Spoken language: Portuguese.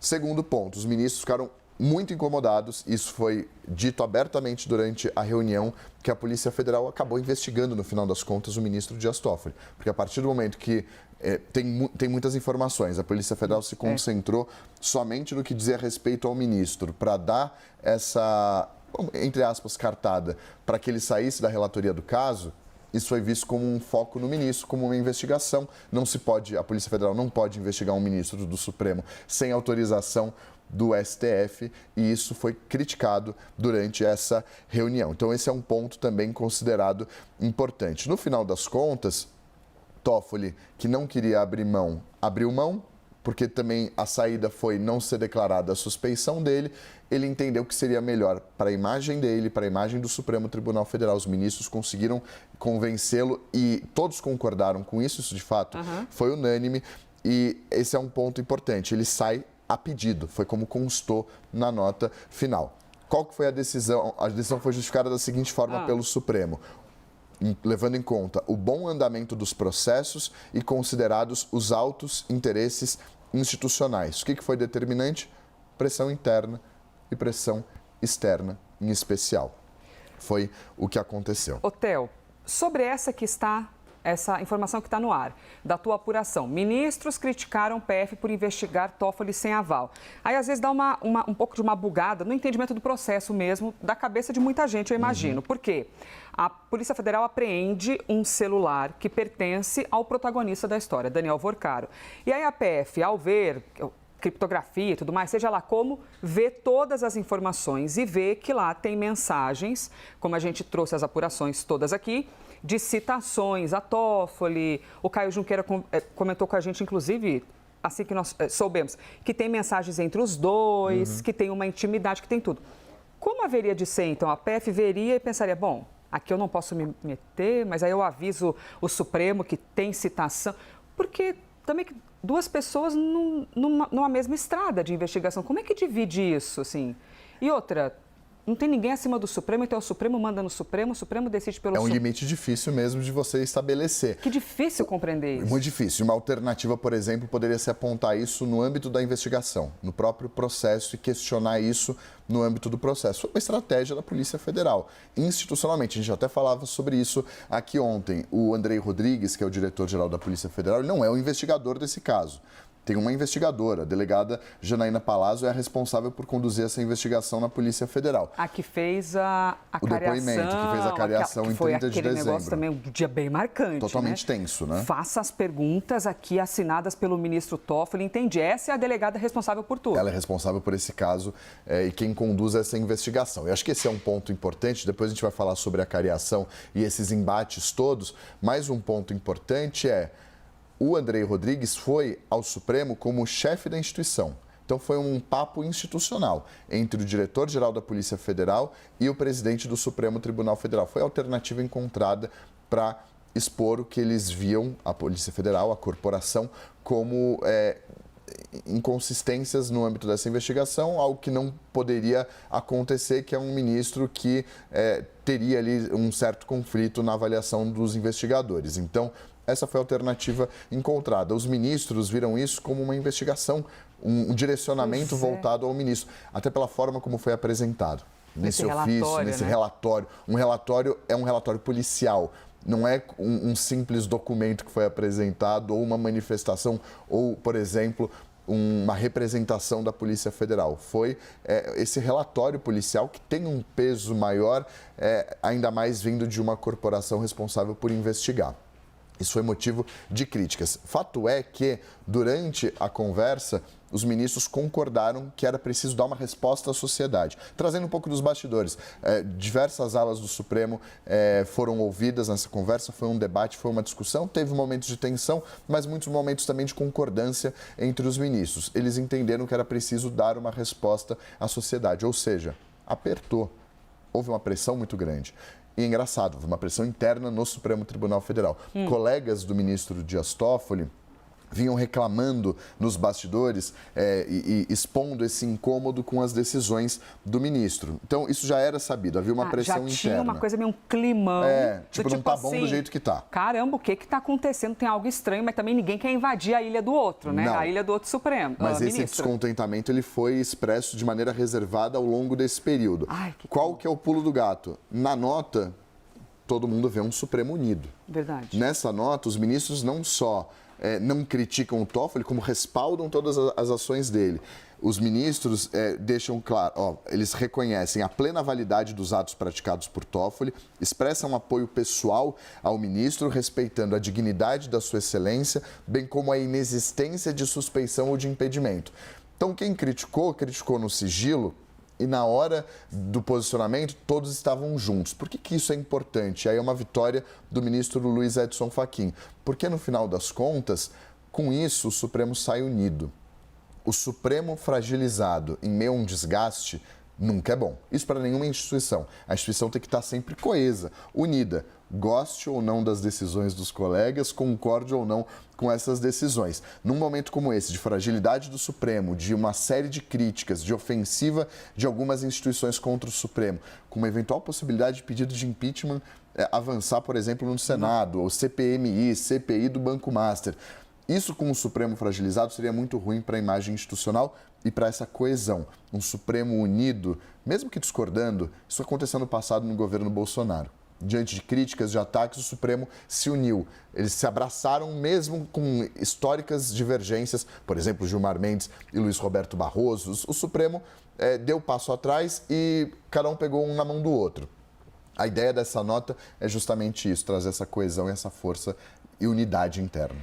Segundo ponto, os ministros ficaram muito incomodados, isso foi dito abertamente durante a reunião, que a Polícia Federal acabou investigando, no final das contas, o ministro Dias Toffoli. Porque a partir do momento que tem muitas informações, a Polícia Federal se concentrou somente no que dizia respeito ao ministro, para dar essa, entre aspas, cartada, para que ele saísse da relatoria do caso. Isso foi visto como um foco no ministro, como uma investigação. Não se pode, a Polícia Federal não pode investigar um ministro do Supremo sem autorização do STF, e isso foi criticado durante essa reunião. Então, esse é um ponto também considerado importante. No final das contas, Toffoli, que não queria abrir mão, abriu mão, porque também a saída foi não ser declarada a suspeição dele. Ele entendeu que seria melhor para a imagem dele, para a imagem do Supremo Tribunal Federal. Os ministros conseguiram convencê-lo e todos concordaram com isso. Isso, de fato, foi unânime. E esse é um ponto importante. Ele sai a pedido, foi como constou na nota final. Qual que foi a decisão? A decisão foi justificada da seguinte forma pelo Supremo: levando em conta o bom andamento dos processos e considerados os altos interesses institucionais. O que foi determinante? Pressão interna e pressão externa, em especial. Foi o que aconteceu. Theo, sobre essa informação que está no ar, da tua apuração. Ministros criticaram o PF por investigar Toffoli sem aval. Aí, às vezes, dá um pouco de uma bugada no entendimento do processo mesmo, da cabeça de muita gente, eu imagino. Por quê? A Polícia Federal apreende um celular que pertence ao protagonista da história, Daniel Vorcaro. E aí a PF, ao ver criptografia e tudo mais, seja lá como, vê todas as informações e vê que lá tem mensagens, como a gente trouxe as apurações todas aqui, de citações a Toffoli. O Caio Junqueira comentou com a gente, inclusive, assim que nós soubemos, que tem mensagens entre os dois, que tem uma intimidade, que tem tudo. Como haveria de ser, então? A PF veria e pensaria, bom, aqui eu não posso me meter, mas aí eu aviso o Supremo que tem citação. Porque também duas pessoas numa mesma estrada de investigação, como é que divide isso, assim? E outra, não tem ninguém acima do Supremo, então o Supremo manda no Supremo, o Supremo decide pelo Supremo. É um limite difícil mesmo de você estabelecer. Que difícil compreender isso. Muito difícil. Uma alternativa, por exemplo, poderia ser apontar isso no âmbito da investigação, no próprio processo, e questionar isso no âmbito do processo. Foi uma estratégia da Polícia Federal. Institucionalmente, a gente até falava sobre isso aqui ontem. O Andrei Rodrigues, que é o diretor-geral da Polícia Federal, ele não é o investigador desse caso. Tem uma investigadora, a delegada Janaína Palazzo é a responsável por conduzir essa investigação na Polícia Federal. A que fez a o depoimento, que fez a cariação em 30 de dezembro. Foi aquele negócio também, um dia bem marcante, totalmente tenso, né? Faça as perguntas aqui assinadas pelo ministro Toffoli, entendi. Essa é a delegada responsável por tudo. Ela é responsável por esse caso e quem conduz essa investigação. Eu acho que esse é um ponto importante, depois a gente vai falar sobre a cariação e esses embates todos, mas um ponto importante é: o Andrei Rodrigues foi ao Supremo como chefe da instituição. Então, foi um papo institucional entre o diretor-geral da Polícia Federal e o presidente do Supremo Tribunal Federal. Foi a alternativa encontrada para expor o que eles viam, a Polícia Federal, a corporação, como inconsistências no âmbito dessa investigação, algo que não poderia acontecer, que é um ministro que teria ali um certo conflito na avaliação dos investigadores. Então, essa foi a alternativa encontrada. Os ministros viram isso como uma investigação, um direcionamento voltado ao ministro, até pela forma como foi apresentado. Nesse ofício, nesse relatório. Um relatório é um relatório policial. Não é um simples documento que foi apresentado, ou uma manifestação, ou, por exemplo, uma representação da Polícia Federal. Foi esse relatório policial que tem um peso maior, ainda mais vindo de uma corporação responsável por investigar. Isso foi motivo de críticas. Fato é que, durante a conversa, os ministros concordaram que era preciso dar uma resposta à sociedade. Trazendo um pouco dos bastidores, diversas alas do Supremo foram ouvidas nessa conversa, foi um debate, foi uma discussão, teve momentos de tensão, mas muitos momentos também de concordância entre os ministros. Eles entenderam que era preciso dar uma resposta à sociedade, ou seja, apertou. Houve uma pressão muito grande. E é engraçado, houve uma pressão interna no Supremo Tribunal Federal. Colegas do ministro Dias Toffoli vinham reclamando nos bastidores e expondo esse incômodo com as decisões do ministro. Então, isso já era sabido, havia uma pressão interna. Já tinha uma coisa meio um climão. Não tá bom do jeito que tá. Caramba, o que está acontecendo? Tem algo estranho, mas também ninguém quer invadir a ilha do outro, né? Não. A ilha do outro Supremo. Mas esse ministro. descontentamento ele foi expresso de maneira reservada ao longo desse período. Qual que é o pulo do gato? Na nota, todo mundo vê um Supremo unido. Verdade. Nessa nota, os ministros não só não criticam o Toffoli, como respaldam todas as ações dele. Os ministros deixam claro, eles reconhecem a plena validade dos atos praticados por Toffoli, expressam apoio pessoal ao ministro, respeitando a dignidade da sua excelência, bem como a inexistência de suspeição ou de impedimento. Então, quem criticou no sigilo, e na hora do posicionamento, todos estavam juntos. Por que isso é importante? Aí é uma vitória do ministro Luiz Edson Fachin. Porque, no final das contas, com isso, o Supremo sai unido. O Supremo fragilizado em meio a um desgaste nunca é bom. Isso para nenhuma instituição. A instituição tem que estar sempre coesa, unida. Goste ou não das decisões dos colegas, concorde ou não com essas decisões. Num momento como esse, de fragilidade do Supremo, de uma série de críticas, de ofensiva de algumas instituições contra o Supremo, com uma eventual possibilidade de pedido de impeachment avançar, por exemplo, no Senado, ou CPMI, CPI do Banco Master. Isso com o Supremo fragilizado seria muito ruim para a imagem institucional e para essa coesão. Um Supremo unido, mesmo que discordando, isso aconteceu no passado no governo Bolsonaro. Diante de críticas, de ataques, o Supremo se uniu. Eles se abraçaram mesmo com históricas divergências, por exemplo, Gilmar Mendes e Luiz Roberto Barroso. O Supremo deu passo atrás e cada um pegou um na mão do outro. A ideia dessa nota é justamente isso, trazer essa coesão e essa força e unidade interna.